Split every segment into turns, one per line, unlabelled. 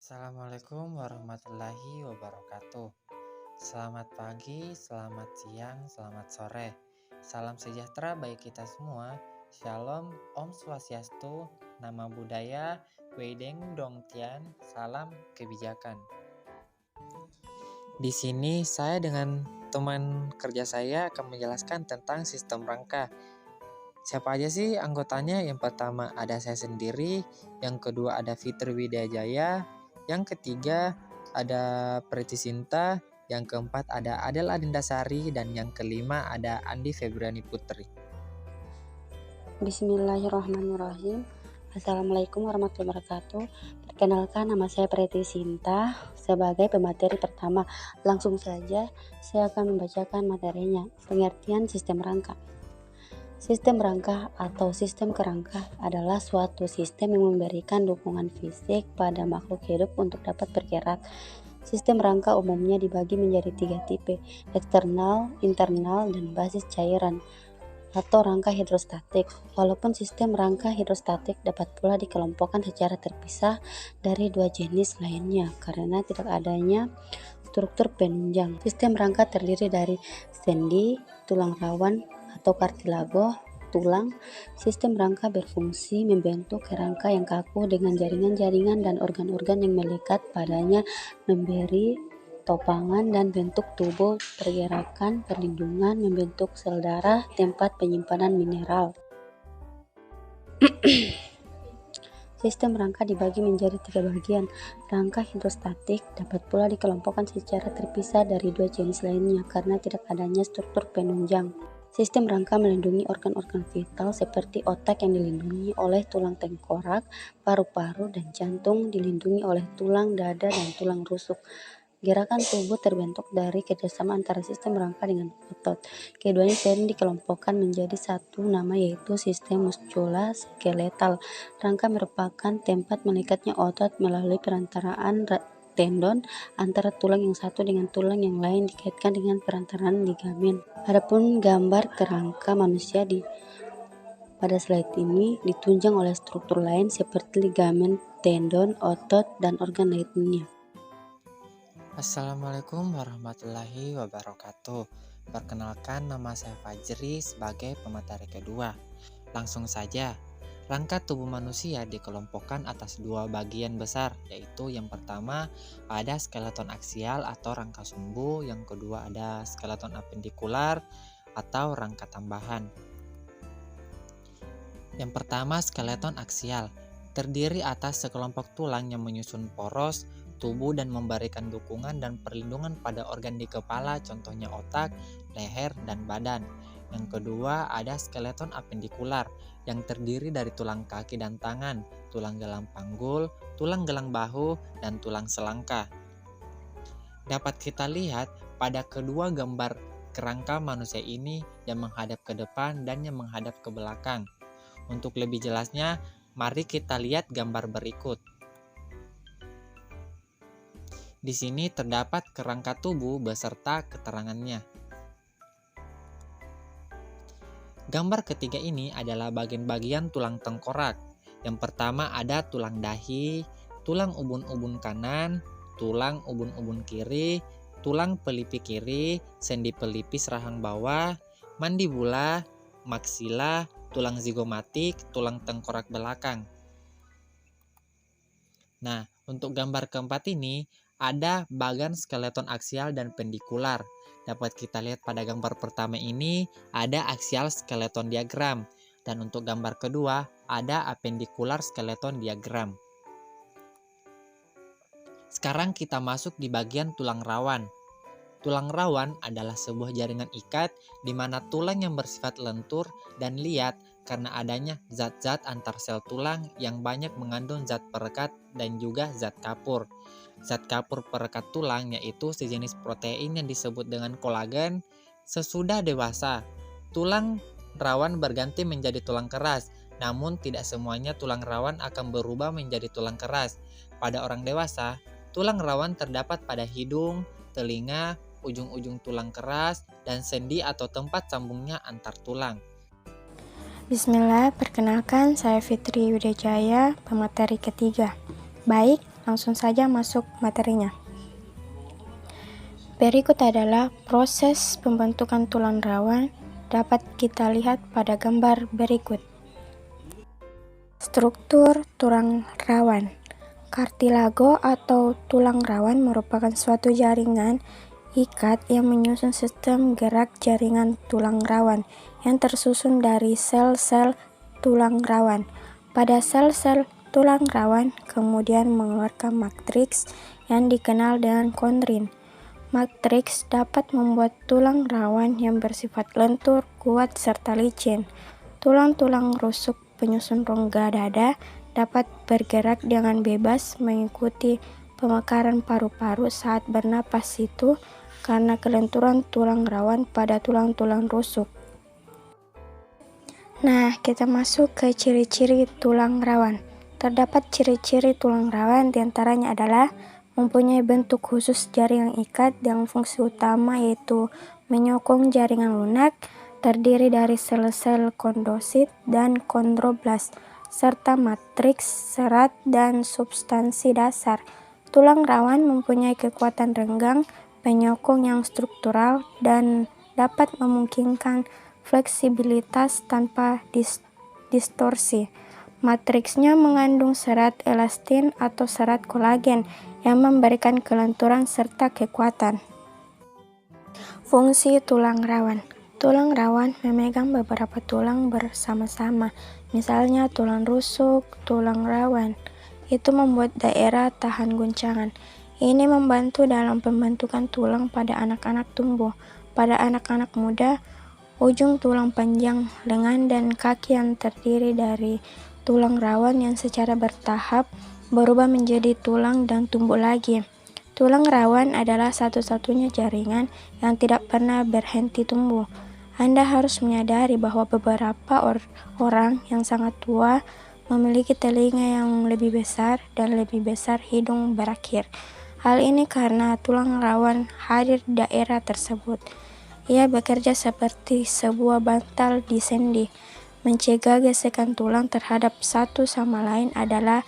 Assalamualaikum warahmatullahi wabarakatuh. Selamat pagi, selamat siang, selamat sore. Salam sejahtera bagi kita semua. Shalom, Om Swastiastu, Nama Budaya, Weideng Dongtian, Salam Kebijakan. Di sini saya dengan teman kerja saya akan menjelaskan tentang sistem rangka. Siapa aja sih anggotanya? Yang pertama ada saya sendiri, yang kedua ada Fitri Widajaya, yang ketiga ada Preti Sinta, yang keempat ada Adel Adindasari, dan yang kelima ada Andi Febriani Putri.
Bismillahirrahmanirrahim. Assalamualaikum warahmatullahi wabarakatuh. Perkenalkan, nama saya Preti Sinta sebagai pemateri pertama. Langsung saja saya akan membacakan materinya. Pengertian sistem rangka. Sistem rangka atau sistem kerangka adalah suatu sistem yang memberikan dukungan fisik pada makhluk hidup untuk dapat bergerak. Sistem rangka umumnya dibagi menjadi 3 tipe: eksternal, internal, dan basis cairan atau rangka hidrostatik. Walaupun sistem rangka hidrostatik dapat pula dikelompokkan secara terpisah dari 2 jenis lainnya karena tidak adanya struktur penunjang. Sistem rangka terdiri dari sendi, tulang rawan atau kartilago, tulang. Sistem rangka berfungsi membentuk kerangka yang kaku dengan jaringan-jaringan dan organ-organ yang melekat padanya, memberi topangan dan bentuk tubuh, pergerakan, perlindungan, membentuk sel darah, tempat penyimpanan mineral. Sistem rangka dibagi menjadi 3 bagian. Rangka hidrostatik dapat pula dikelompokkan secara terpisah dari 2 jenis lainnya karena tidak adanya struktur penunjang. Sistem rangka melindungi organ-organ vital seperti otak yang dilindungi oleh tulang tengkorak, paru-paru, dan jantung dilindungi oleh tulang dada dan tulang rusuk. Gerakan tubuh terbentuk dari kerjasama antara sistem rangka dengan otot. Keduanya sering dikelompokkan menjadi satu nama, yaitu sistem muskuloskeletal. Rangka merupakan tempat melekatnya otot melalui perantaraan tendon antara tulang yang satu dengan tulang yang lain, dikaitkan dengan perantaraan ligamen. Adapun gambar kerangka manusia pada slide ini ditunjang oleh struktur lain seperti ligamen, tendon, otot, dan organ lainnya.
Assalamualaikum warahmatullahi wabarakatuh. Perkenalkan, nama saya Fajri sebagai pemateri kedua. Langsung saja. Rangka tubuh manusia dikelompokkan atas 2 bagian besar, yaitu yang pertama ada skeleton aksial atau rangka sumbu, yang kedua ada skeleton apendikular atau rangka tambahan. Yang pertama, skeleton aksial terdiri atas sekelompok tulang yang menyusun poros tubuh dan memberikan dukungan dan perlindungan pada organ di kepala, contohnya otak, leher, dan badan. Yang kedua ada skeleton apendikular yang terdiri dari tulang kaki dan tangan, tulang gelang panggul, tulang gelang bahu, dan tulang selangka. Dapat kita lihat pada kedua gambar kerangka manusia ini yang menghadap ke depan dan yang menghadap ke belakang. Untuk lebih jelasnya, mari kita lihat gambar berikut. Di sini terdapat kerangka tubuh beserta keterangannya. Gambar ketiga ini adalah bagian-bagian tulang tengkorak. Yang pertama ada tulang dahi, tulang ubun-ubun kanan, tulang ubun-ubun kiri, tulang pelipi kiri, sendi pelipis rahang bawah, mandibula, maksila, tulang zigomatik, tulang tengkorak belakang. Nah, untuk gambar keempat ini ada bagan skeleton aksial dan pendikular. Dapat kita lihat pada gambar pertama ini ada aksial skeleton diagram, dan untuk gambar kedua ada apendikular skeleton diagram. Sekarang kita masuk di bagian tulang rawan. Tulang rawan adalah sebuah jaringan ikat di mana tulang yang bersifat lentur dan liat karena adanya zat-zat antar sel tulang yang banyak mengandung zat perekat dan juga zat kapur. Zat kapur perekat tulang yaitu sejenis protein yang disebut dengan kolagen. Sesudah dewasa, tulang rawan berganti menjadi tulang keras, namun tidak semuanya tulang rawan akan berubah menjadi tulang keras. Pada orang dewasa, tulang rawan terdapat pada hidung, telinga, ujung-ujung tulang keras, dan sendi atau tempat sambungnya antar tulang.
Bismillah, perkenalkan saya Fitri Widajaya, pemateri ketiga. Baik, langsung saja masuk materinya. Berikut adalah proses pembentukan tulang rawan, dapat kita lihat pada gambar berikut. Struktur tulang rawan. Kartilago atau tulang rawan merupakan suatu jaringan ikat yang menyusun sistem gerak jaringan tulang rawan yang tersusun dari sel-sel tulang rawan. Pada sel-sel tulang rawan kemudian mengeluarkan matriks yang dikenal dengan kondrin. Matriks dapat membuat tulang rawan yang bersifat lentur, kuat, serta licin. Tulang-tulang rusuk penyusun rongga dada dapat bergerak dengan bebas mengikuti pemekaran paru-paru saat bernapas itu karena kelenturan tulang rawan pada tulang-tulang rusuk. Nah, kita masuk ke ciri-ciri tulang rawan. Terdapat ciri-ciri tulang rawan, diantaranya adalah mempunyai bentuk khusus jaringan ikat yang fungsi utama yaitu menyokong jaringan lunak, terdiri dari sel-sel kondosit dan kondroblast, serta matriks, serat, dan substansi dasar. Tulang rawan mempunyai kekuatan renggang, penyokong yang struktural, dan dapat memungkinkan fleksibilitas tanpa distorsi. Matriksnya mengandung serat elastin atau serat kolagen yang memberikan kelenturan serta kekuatan. Fungsi tulang rawan. Tulang rawan memegang beberapa tulang bersama-sama, misalnya tulang rusuk, tulang rawan. Itu membuat daerah tahan guncangan. Ini membantu dalam pembentukan tulang pada anak-anak tumbuh. Pada anak-anak muda, ujung tulang panjang lengan dan kaki yang terdiri dari tulang rawan yang secara bertahap berubah menjadi tulang dan tumbuh lagi. Tulang rawan adalah satu-satunya jaringan yang tidak pernah berhenti tumbuh. Anda harus menyadari bahwa beberapa orang yang sangat tua memiliki telinga yang lebih besar dan lebih besar hidung berakhir. Hal ini karena tulang rawan hadir di daerah tersebut. Ia bekerja seperti sebuah bantal di sendi. Mencegah gesekan tulang terhadap satu sama lain adalah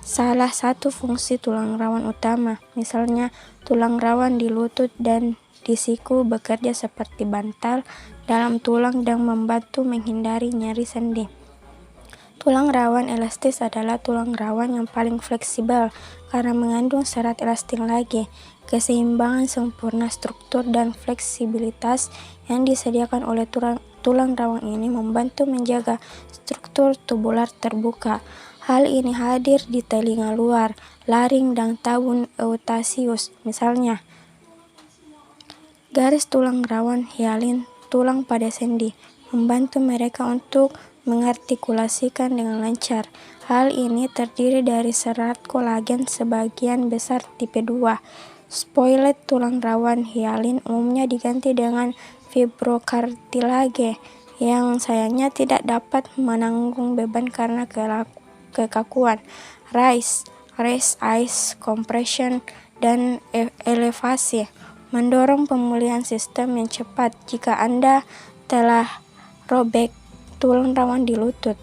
salah satu fungsi tulang rawan utama. Misalnya, tulang rawan di lutut dan di siku bekerja seperti bantal dalam tulang dan membantu menghindari nyeri sendi. Tulang rawan elastis adalah tulang rawan yang paling fleksibel karena mengandung serat elastin lagi. Keseimbangan sempurna struktur dan fleksibilitas yang disediakan oleh tulang rawan ini membantu menjaga struktur tubular terbuka. Hal ini hadir di telinga luar, laring, dan tabung eustachius. Misalnya, garis tulang rawan hialin tulang pada sendi membantu mereka untuk mengartikulasikan dengan lancar. Hal ini terdiri dari serat kolagen sebagian besar tipe 2. Spoilet tulang rawan hialin umumnya diganti dengan fibrokartilage yang sayangnya tidak dapat menanggung beban karena kekakuan. Raise ice compression dan elevasi mendorong pemulihan sistem yang cepat jika Anda telah robek tulang rawan di lutut.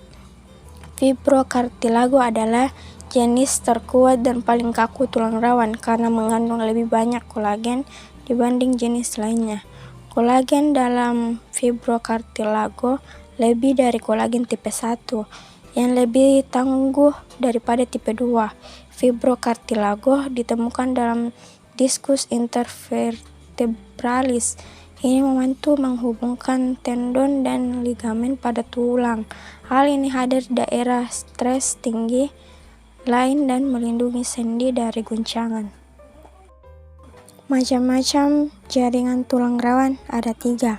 Fibrokartilago adalah jenis terkuat dan paling kaku tulang rawan karena mengandung lebih banyak kolagen dibanding jenis lainnya. Kolagen dalam fibrokartilago lebih dari kolagen tipe 1 yang lebih tangguh daripada tipe 2. Fibrokartilago ditemukan dalam diskus intervertebralis. Ini membantu menghubungkan tendon dan ligamen pada tulang. Hal ini hadir di daerah stres tinggi lain dan melindungi sendi dari guncangan. Macam-macam jaringan tulang rawan ada 3.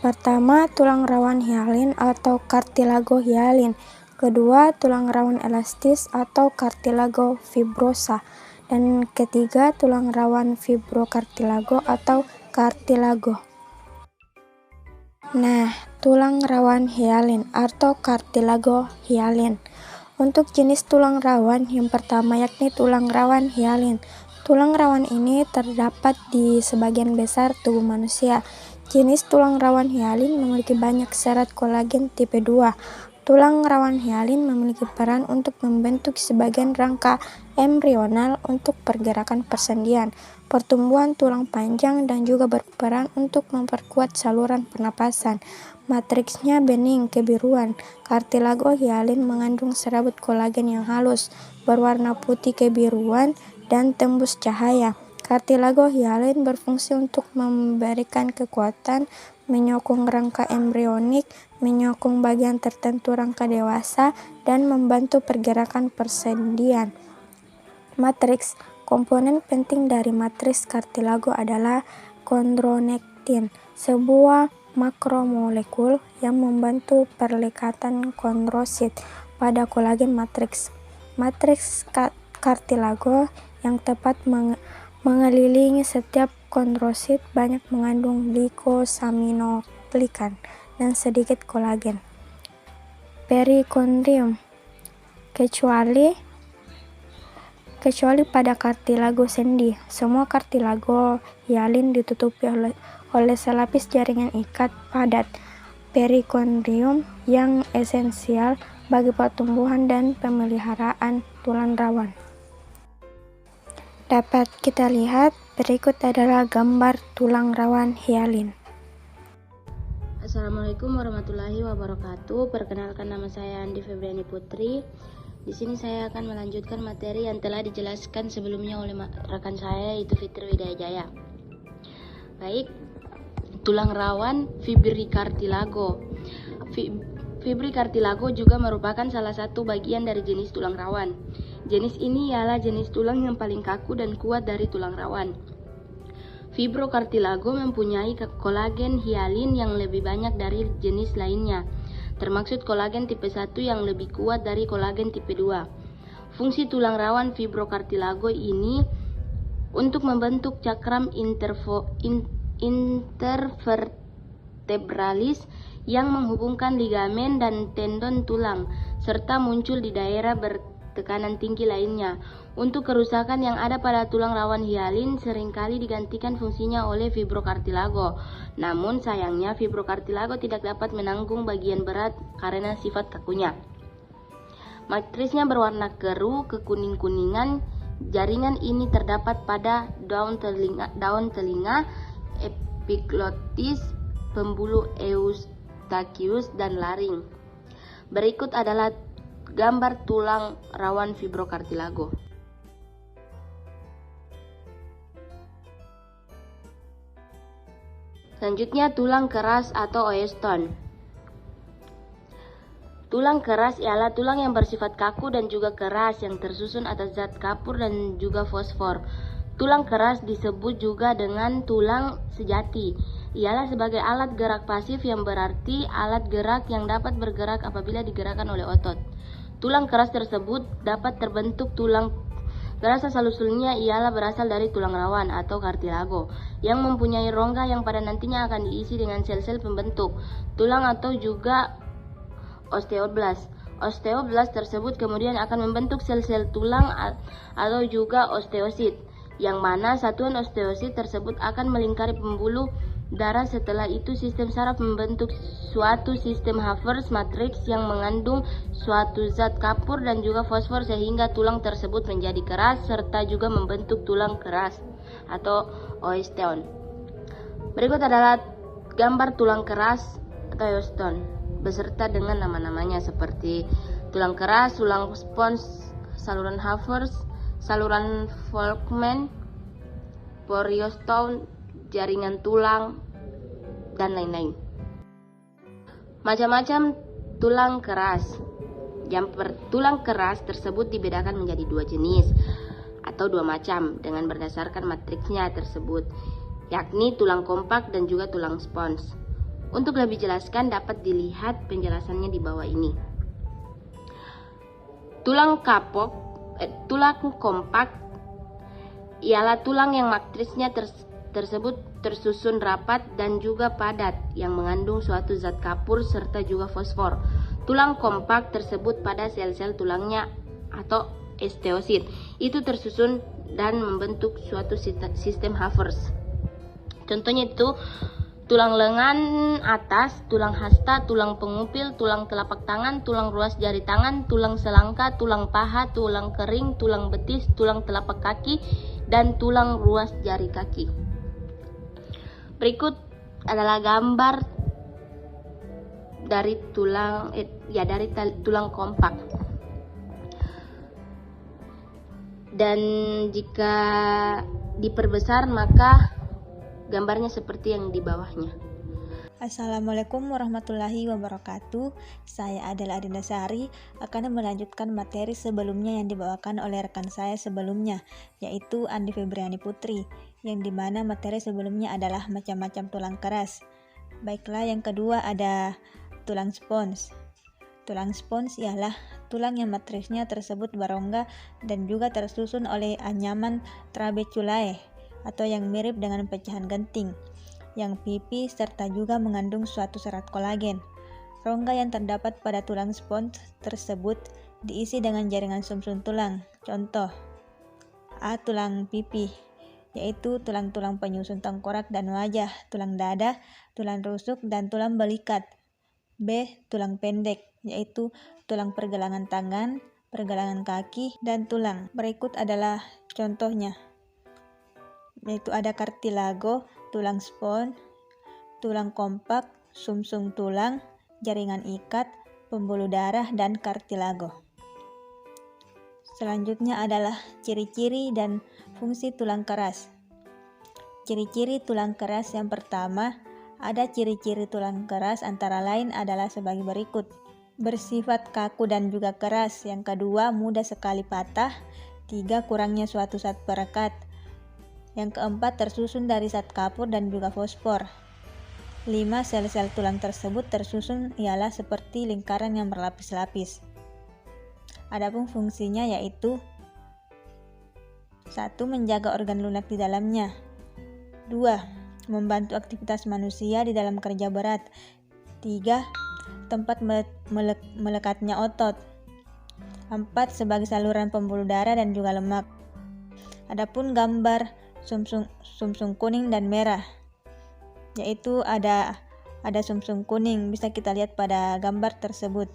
Pertama, tulang rawan hialin atau kartilago hialin. Kedua, tulang rawan elastis atau kartilago fibrosa. Dan ketiga, tulang rawan fibrokartilago atau kartilago. Nah, tulang rawan hialin atau kartilago hialin. Untuk jenis tulang rawan yang pertama yakni tulang rawan hialin. Tulang rawan ini terdapat di sebagian besar tubuh manusia. Jenis tulang rawan hialin memiliki banyak serat kolagen tipe 2. Tulang rawan hialin memiliki peran untuk membentuk sebagian rangka embrional untuk pergerakan persendian, pertumbuhan tulang panjang, dan juga berperan untuk memperkuat saluran pernapasan. Matriksnya bening kebiruan. Kartilago hialin mengandung serabut kolagen yang halus, berwarna putih kebiruan, dan tembus cahaya. Kartilago hialin berfungsi untuk memberikan kekuatan, menyokong rangka embrionik, menyokong bagian tertentu rangka dewasa, dan membantu pergerakan persendian. Matriks. Komponen penting dari matriks kartilago adalah kondronektin, sebuah makromolekul yang membantu perlekatan kondrosit pada kolagen matriks. Matriks kartilago yang tepat mengelilingi setiap kondrosit banyak mengandung glikosaminoglikan dan sedikit kolagen. Perikondrium. Kecuali pada kartilago sendi, semua kartilago hialin ditutupi oleh selapis jaringan ikat padat perikondrium yang esensial bagi pertumbuhan dan pemeliharaan tulang rawan. Dapat kita lihat, berikut adalah gambar tulang rawan hialin.
Assalamualaikum warahmatullahi wabarakatuh. Perkenalkan, nama saya Andi Febriani Putri. Di sini saya akan melanjutkan materi yang telah dijelaskan sebelumnya oleh rekan saya, yaitu Fitri Widayajaya. Baik, tulang rawan fibrikartilago. Fibrikartilago juga merupakan salah satu bagian dari jenis tulang rawan. Jenis ini ialah jenis tulang yang paling kaku dan kuat dari tulang rawan. Fibrokartilago mempunyai kolagen hialin yang lebih banyak dari jenis lainnya, termaksud kolagen tipe 1 yang lebih kuat dari kolagen tipe 2. Fungsi tulang rawan fibrokartilago ini untuk membentuk cakram intervertebralis yang menghubungkan ligamen dan tendon tulang, serta muncul di daerah bertekanan tinggi lainnya. Untuk kerusakan yang ada pada tulang rawan hialin seringkali digantikan fungsinya oleh fibrokartilago. Namun sayangnya fibrokartilago tidak dapat menanggung bagian berat karena sifat kakunya. Matrisnya berwarna keruh kekuning-kuningan. Jaringan ini terdapat pada daun telinga, epiglotis, pembuluh eustachius, dan laring. Berikut adalah gambar tulang rawan fibrokartilago. Selanjutnya, tulang keras atau oeston. Tulang keras ialah tulang yang bersifat kaku dan juga keras yang tersusun atas zat kapur dan juga fosfor. Tulang keras disebut juga dengan tulang sejati. Ialah sebagai alat gerak pasif, yang berarti alat gerak yang dapat bergerak apabila digerakkan oleh otot. Tulang keras tersebut dapat terbentuk tulang keras asal-usulnya ialah berasal dari tulang rawan atau kartilago yang mempunyai rongga yang pada nantinya akan diisi dengan sel-sel pembentuk tulang atau juga osteoblast. Osteoblast tersebut kemudian akan membentuk sel-sel tulang atau juga osteosit, yang mana satuan osteosit tersebut akan melingkari pembuluh darah. Setelah itu sistem saraf membentuk suatu sistem Havertz matriks yang mengandung suatu zat kapur dan juga fosfor sehingga tulang tersebut menjadi keras serta juga membentuk tulang keras atau oeston. Berikut adalah gambar tulang keras atau oeston beserta dengan nama-namanya seperti tulang keras, tulang spons, saluran Havertz, saluran Volkmann, periostom, jaringan tulang, dan lain-lain. Macam-macam tulang keras. Tulang keras tersebut dibedakan menjadi dua jenis atau dua macam dengan berdasarkan matriksnya tersebut, yakni tulang kompak dan juga tulang spons. Untuk lebih jelaskan dapat dilihat penjelasannya di bawah ini. Tulang kompak ialah tulang yang matriksnya tersebut tersusun rapat dan juga padat yang mengandung suatu zat kapur serta juga fosfor. Tulang kompak tersebut pada sel-sel tulangnya atau osteosit itu tersusun dan membentuk suatu sistem Havertz. Contohnya itu
tulang lengan atas, tulang hasta, tulang pengupil, tulang telapak tangan, tulang ruas jari tangan, tulang selangka, tulang paha, tulang kering, tulang betis, tulang telapak kaki, dan tulang ruas jari kaki. Berikut adalah gambar dari tulang kompak. Dan jika diperbesar maka gambarnya seperti yang di bawahnya.
Assalamualaikum warahmatullahi wabarakatuh. Saya Adela Adinasari akan melanjutkan materi sebelumnya yang dibawakan oleh rekan saya sebelumnya, yaitu Andi Febriani Putri, yang dimana materi sebelumnya adalah macam-macam tulang keras. Baiklah, yang kedua ada tulang spons. Tulang spons ialah tulang yang matrisnya tersebut berongga dan juga tersusun oleh anyaman trabeculae atau yang mirip dengan pecahan genting, yang pipih serta juga mengandung suatu serat kolagen. Rongga yang terdapat pada tulang spons tersebut diisi dengan jaringan sumsum tulang. Contoh: A. Tulang pipih, yaitu tulang-tulang penyusun tengkorak dan wajah, tulang dada, tulang rusuk, dan tulang belikat. B. Tulang pendek, yaitu tulang pergelangan tangan, pergelangan kaki, dan tulang. Berikut adalah contohnya, yaitu ada kartilago, tulang spons, tulang kompak, sumsum tulang, jaringan ikat, pembuluh darah, dan kartilago. Selanjutnya adalah ciri-ciri dan fungsi tulang keras. Ciri-ciri tulang keras yang pertama, ada ciri-ciri tulang keras antara lain adalah sebagai berikut. Bersifat kaku dan juga keras. Yang kedua, mudah sekali patah. 3. Kurangnya suatu zat perekat. Yang keempat, tersusun dari zat kapur dan juga fosfor. 5. Sel-sel tulang tersebut tersusun ialah seperti lingkaran yang berlapis-lapis. Adapun fungsinya yaitu 1. Menjaga organ lunak di dalamnya. 2. Membantu aktivitas manusia di dalam kerja berat. 3. Tempat melekatnya otot. 4. Sebagai saluran pembuluh darah dan juga lemak. Adapun gambar sumsum kuning dan merah, yaitu ada sumsum kuning, bisa kita lihat pada gambar tersebut.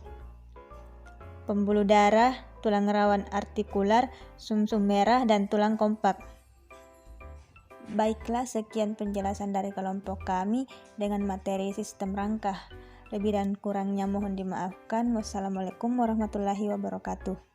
Pembuluh darah, tulang rawan artikular, sumsum merah, dan tulang kompak. Baiklah, sekian penjelasan dari kelompok kami dengan materi sistem rangka. Lebih dan kurangnya mohon dimaafkan. Wassalamualaikum warahmatullahi wabarakatuh.